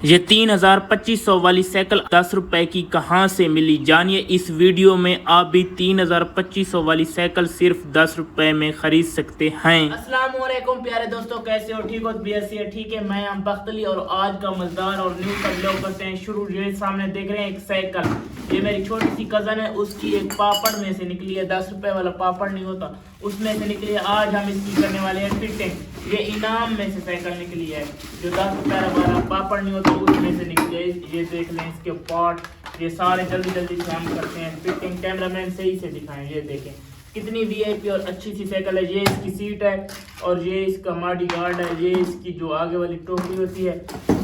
ये 3,2500 वाली साइकिल 10 रुपए की कहाँ से मिली, जानिए इस वीडियो में। आप भी 3,2500 वाली साइकिल सिर्फ 10 रुपए में खरीद सकते हैं। अस्सलाम वालेकुम प्यारे दोस्तों, कैसे हो? ठीक हो? बीएससी है, ठीक है। मैं बख्तली और आज का मजेदार और न्यू का व्लॉग करते हैं शुरू। ये सामने देख रहे हैं एक साइकिल, ये मेरी छोटी सी कजन है, उसकी एक पापड़ में से निकली है। 10 रुपए वाला पापड़ नहीं होता, उसमें से निकली है। आज हम इसकी करने वाले हैं फिटिंग। ये इनाम में से साइकिल निकली है, जो 10 रुपए वाला पापड़ नहीं होता उसमें से निकली है। ये देख लें इसके पार्ट, ये सारे जल्दी जल्दी से हम करते हैं फिटिंग। कैमरामैन सही से दिखाएं। ये देखें कितनी वीआईपी और अच्छी सी साइकिल है। ये इसकी सीट है और ये इसका मॉडी गार्ड है। ये इसकी जो आगे वाली टोकरी होती है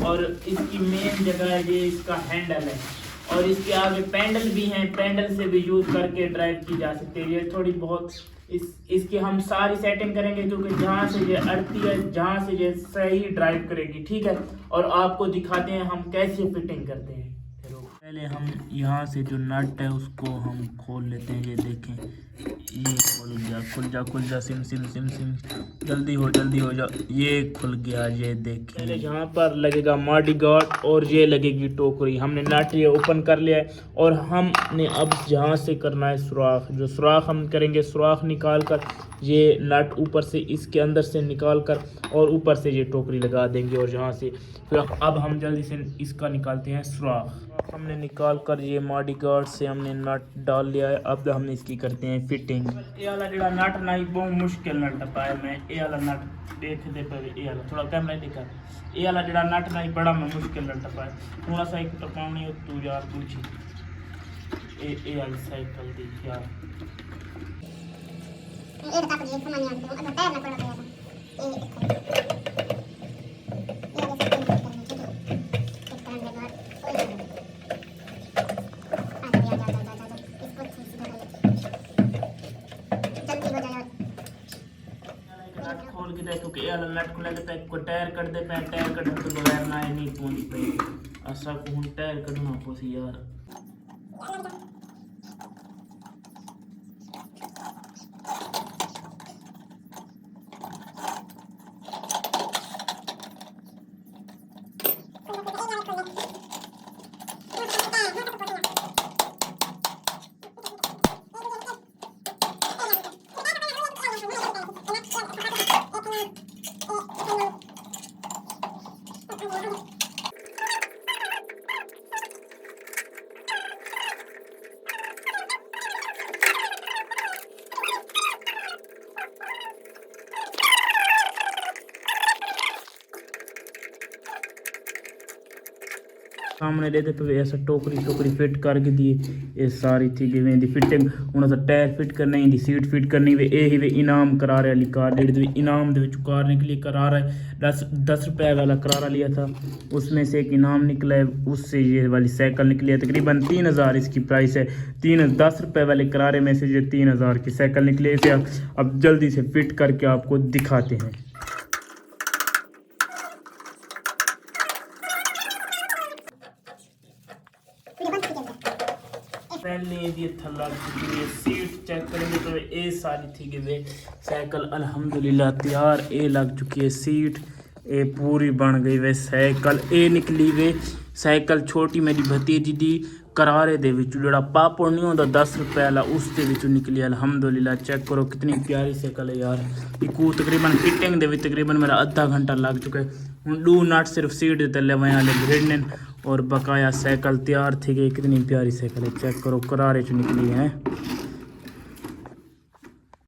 और इसकी मेन जगह है, ये इसका हैंडल है और इसके आगे पैडल भी हैं। पैडल से भी यूज़ करके ड्राइव की जा सकती है। ये थोड़ी बहुत इसकी हम सारी सेटिंग करेंगे, क्योंकि जहाँ से ये अड़ती है, जहाँ से ये सही ड्राइव करेगी, ठीक है। और आपको दिखाते हैं हम कैसे फिटिंग करते हैं। पहले हम यहाँ से जो नट है उसको हम खोल लेते हैं। ये देखें, ये खुल जा सिम सिम सिम सिम, जल्दी हो जा। ये खुल गया, ये देखें। यहाँ पर लगेगा मॉडी गार्ड और ये लगेगी टोकरी। हमने नट ये ओपन कर लिया है और हमने अब यहाँ से करना है सुराख। जो सुराख हम करेंगे, सुराख निकाल कर ये नट ऊपर से इसके अंदर से निकाल कर और ऊपर से ये टोकरी लगा देंगे। और यहाँ से फिर अब हम जल्दी से इसका निकालते हैं सुराख। हमने निकाल कर ये मॉडी गार्ड से हमने नट डाल लिया है। अब हमने इसकी करते हैं फिटिंग। ये वाला जड़ा नट नहीं बहुत मुश्किल नट पाया मैं। ये वाला नट देख दे पे, ये वाला थोड़ा कैमरा दिखा। ये वाला जड़ा नट नहीं बड़ा मैं मुश्किल नट पाया। थोड़ा सा एक टपावनी हो तू यार पूछी। ये वाली साइकिल देख यार, ये बता ये सामान यार तो अगर पैर ना पड़ा तो खोल के देखो कि ये नट खुला के को टायर कट दे पे। टायर कट तो बगैर ना नहीं पहुंच पाई। ऐसा को टायर कटना पोसी यार। सामने देते पे ऐसा टोकरी फिट करके दिए। ये सारी थी दी फिटिंग हूँ अस टायर फिट करने दी, सीट फिट करनी वे यही वे इनाम करार वाली कार डेढ़ इनाम कार निकली। करार है 10 रुपये वाला करारा लिया था, उसमें से एक इनाम निकला है, उससे ये वाली साइकिल निकली है। तकरीबन 3,000 इसकी प्राइस है। 10 रुपये वाले करारे में से ये 3,000 की साइकिल निकली है। इसे अब जल्दी से फिट करके आपको दिखाते हैं। पहले ये थल्ला ये सीट चेक करेंगे तो ये सारी थी कि वे साइकिल अल्हम्दुलिल्लाह तैयार ए लग चुकी है। सीट ए पूरी बन गई वे साइकिल। ए निकली वे साइकिल छोटी मेरी भतीजी दी करारे दे विचों जोड़ा पापड़ नहीं होता 10 रुपये वाला, उसके विचों निकली अल्हम्दुलिल्लाह। चेक करो कितनी प्यारी साइकिल है यार। इकू तकरीबन फिटिंग दे तकरीबन मेरा आधा घंटा लग चुका है। हूँ 2 नट सिर्फ सीट दे तले वहाँ वाले भिड़ने और बकाया साइकिल तैयार थी गई। कितनी प्यारी साइकिल है, चेक करो करारे चो निकली है।